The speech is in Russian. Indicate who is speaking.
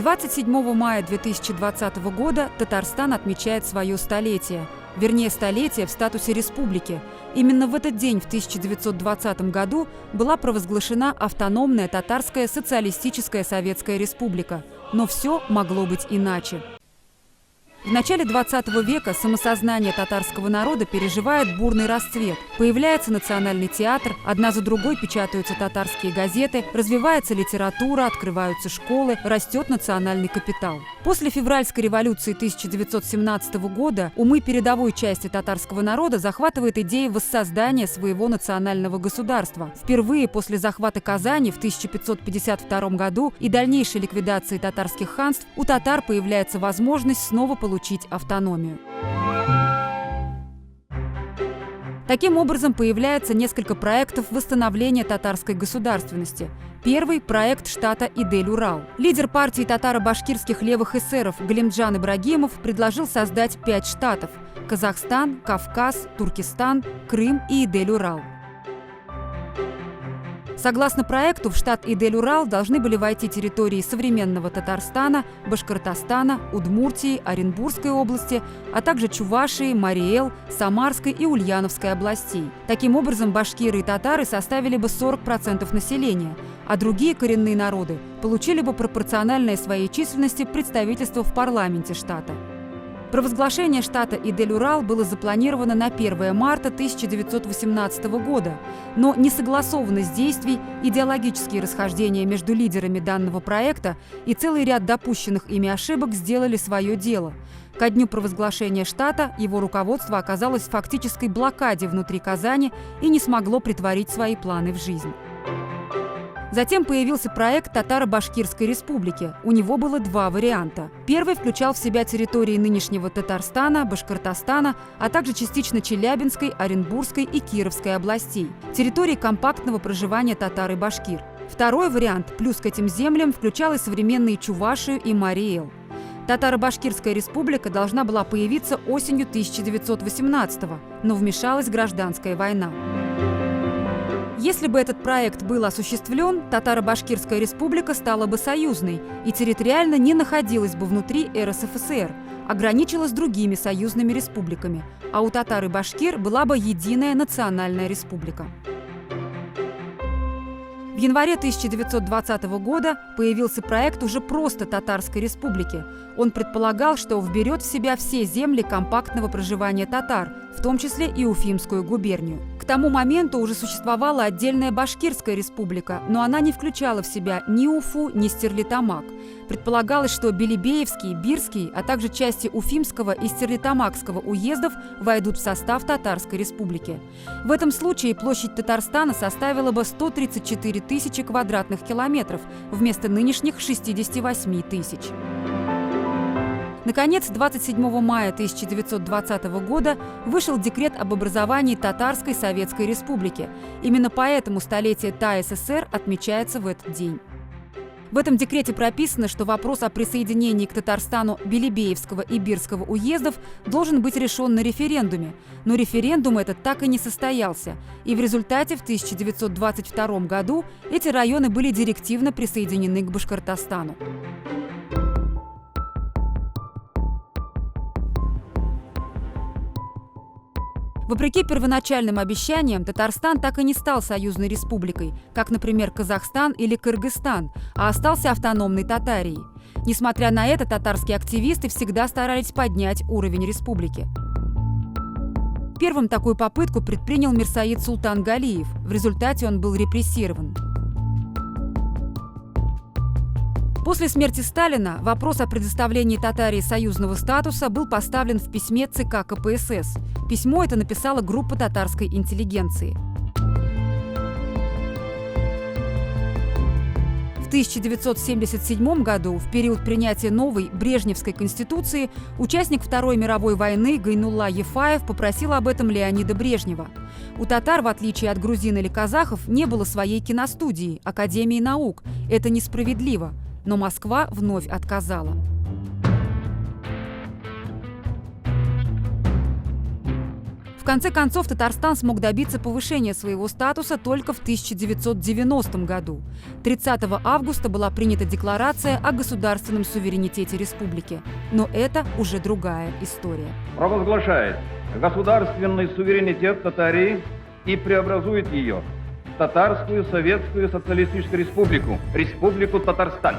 Speaker 1: 27 мая 2020 года Татарстан отмечает свое столетие. Вернее, столетие в статусе республики. Именно в этот день, в 1920 году, была провозглашена автономная Татарская социалистическая советская республика. Но все могло быть иначе. В начале 20 века самосознание татарского народа переживает бурный расцвет. Появляется национальный театр, одна за другой печатаются татарские газеты, развивается литература, открываются школы, растет национальный капитал. После февральской революции 1917 года умы передовой части татарского народа захватывает идея воссоздания своего национального государства. Впервые после захвата Казани в 1552 году и дальнейшей ликвидации татарских ханств у татар появляется возможность снова получить автономию. Таким образом, появляется несколько проектов восстановления татарской государственности. Первый – проект штата Идель-Урал. Лидер партии татаро-башкирских левых эсеров Галимджан Ибрагимов предложил создать 5 штатов – Казахстан, Кавказ, Туркестан, Крым и Идель-Урал. Согласно проекту, в штат Идель-Урал должны были войти территории современного Татарстана, Башкортостана, Удмуртии, Оренбургской области, а также Чувашии, Мари-Эл, Самарской и Ульяновской областей. Таким образом, башкиры и татары составили бы 40% населения, а другие коренные народы получили бы пропорциональное своей численности представительство в парламенте штата. Провозглашение штата Идель-Урал было запланировано на 1 марта 1918 года, но несогласованность действий, идеологические расхождения между лидерами данного проекта и целый ряд допущенных ими ошибок сделали свое дело. Ко дню провозглашения штата его руководство оказалось в фактической блокаде внутри Казани и не смогло претворить свои планы в жизнь. Затем появился проект Татаро-Башкирской республики. У него было два варианта. Первый включал в себя территории нынешнего Татарстана, Башкортостана, а также частично Челябинской, Оренбургской и Кировской областей. Территории компактного проживания татар и башкир. Второй вариант, плюс к этим землям, включал и современные Чувашию и Мари-Эл. Татаро-Башкирская республика должна была появиться осенью 1918-го, но вмешалась гражданская война. Если бы этот проект был осуществлен, Татаро-Башкирская республика стала бы союзной и территориально не находилась бы внутри РСФСР, ограничилась другими союзными республиками, а у татар и башкир была бы единая национальная республика. В январе 1920 года появился проект уже просто Татарской республики. Он предполагал, что вберет в себя все земли компактного проживания татар, в том числе и Уфимскую губернию. К тому моменту уже существовала отдельная Башкирская республика, но она не включала в себя ни Уфу, ни Стерлитамак. Предполагалось, что Белебеевский, Бирский, а также части Уфимского и Стерлитамакского уездов войдут в состав Татарской республики. В этом случае площадь Татарстана составила бы 134 тысячи квадратных километров вместо нынешних 68 тысяч. Наконец, 27 мая 1920 года вышел декрет об образовании Татарской Советской Республики. Именно поэтому столетие ТАССР отмечается в этот день. В этом декрете прописано, что вопрос о присоединении к Татарстану Белебеевского и Бирского уездов должен быть решен на референдуме. Но референдум этот так и не состоялся, и в результате в 1922 году эти районы были директивно присоединены к Башкортостану. Вопреки первоначальным обещаниям, Татарстан так и не стал союзной республикой, как, например, Казахстан или Кыргызстан, а остался автономной Татарией. Несмотря на это, татарские активисты всегда старались поднять уровень республики. Первым такую попытку предпринял Мирсаид Султан Галиев. В результате он был репрессирован. После смерти Сталина вопрос о предоставлении Татарии союзного статуса был поставлен в письме ЦК КПСС. Письмо это написала группа татарской интеллигенции. В 1977 году, в период принятия новой Брежневской конституции, участник Второй мировой войны Гайнулла Ефаев попросил об этом Леонида Брежнева. У татар, в отличие от грузин или казахов, не было своей киностудии, Академии наук. Это несправедливо. Но Москва вновь отказала. В В конце концов, Татарстан смог добиться повышения своего статуса только в 1990 году. 30 августа была принята декларация о государственном суверенитете республики. Но это уже другая история.
Speaker 2: Провозглашает государственный суверенитет Татарии и преобразует ее в Татарскую Советскую Социалистическую Республику, Республику Татарстан.